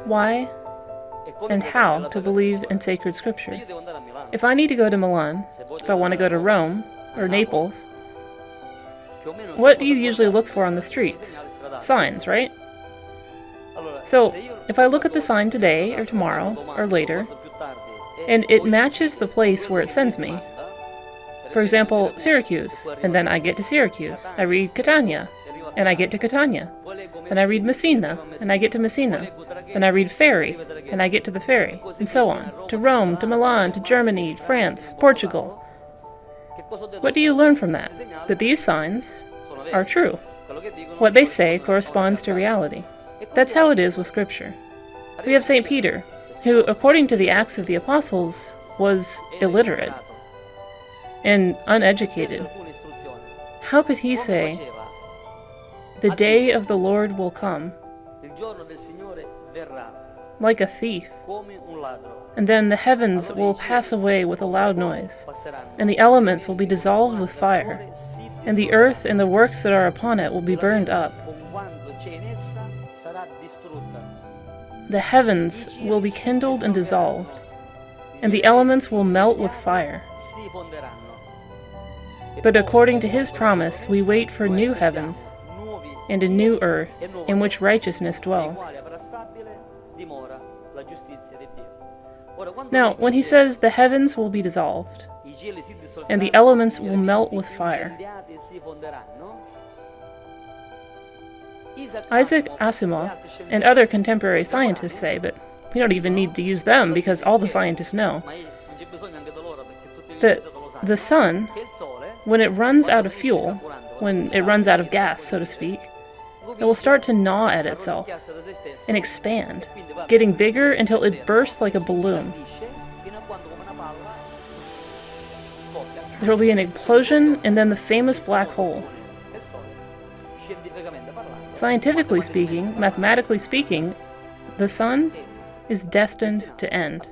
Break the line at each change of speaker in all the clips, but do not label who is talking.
why and how to believe in sacred scripture. If I need to go to Milan, if I want to go to Rome or Naples, what do you usually look for on the streets? Signs, right? So, if I look at the sign today or tomorrow or later, and it matches the place where it sends me, for example, Syracuse, and then I get to Syracuse, I read Catania, and I get to Catania, then I read Messina, and I get to Messina, then I read ferry, and I get to the ferry, and so on, to Rome, to Milan, to Germany, France, Portugal. What do you learn from that? That these signs are true. What they say corresponds to reality. That's how it is with Scripture. We have St. Peter, who, according to the Acts of the Apostles, was illiterate and uneducated. How could he say, "The day of the Lord will come like a thief, and then the heavens will pass away with a loud noise, and the elements will be dissolved with fire, and the earth and the works that are upon it will be burned up. The heavens will be kindled and dissolved, and the elements will melt with fire. But according to his promise, we wait for new heavens and a new earth in which righteousness dwells." Now, when he says the heavens will be dissolved and the elements will melt with fire, Isaac Asimov and other contemporary scientists say, but we don't even need to use them because all the scientists know, that the sun, when it runs out of fuel, when it runs out of gas, so to speak, it will start to gnaw at itself and expand, getting bigger until it bursts like a balloon. There will be an explosion and then the famous black hole. Scientifically speaking, mathematically speaking, the sun is destined to end.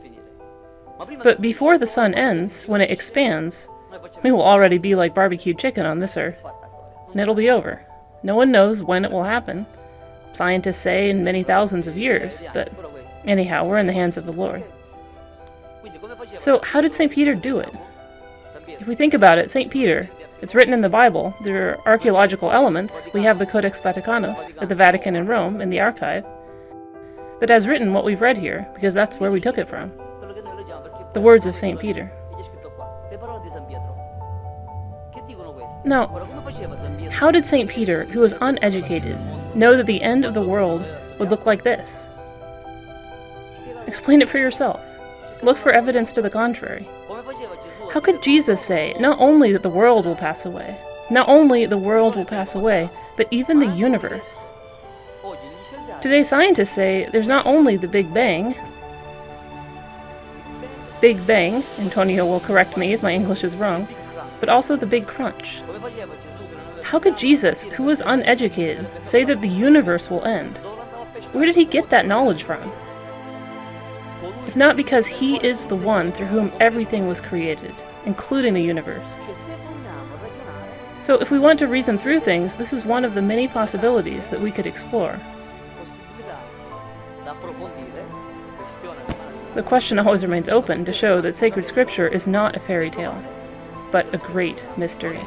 But before the sun ends, when it expands, we will already be like barbecued chicken on this earth, and it'll be over. No one knows when it will happen. Scientists say in many thousands of years, but anyhow, we're in the hands of the Lord. So how did St. Peter do it? If we think about it, St. Peter, it's written in the Bible, there are archaeological elements. We have the Codex Vaticanus at the Vatican in Rome, in the archive, that has written what we've read here, because that's where we took it from. The words of St. Peter. Now, how did St. Peter, who was uneducated, know that the end of the world would look like this? Explain it for yourself. Look for evidence to the contrary. How could Jesus say not only that the world will pass away, but even the universe? Today scientists say there's not only the Big Bang, Antonio will correct me if my English is wrong, but also the Big Crunch. How could Jesus, who was uneducated, say that the universe will end? Where did he get that knowledge from? If not because he is the one through whom everything was created, including the universe. So if we want to reason through things, this is one of the many possibilities that we could explore. The question always remains open to show that sacred scripture is not a fairy tale, but a great mystery.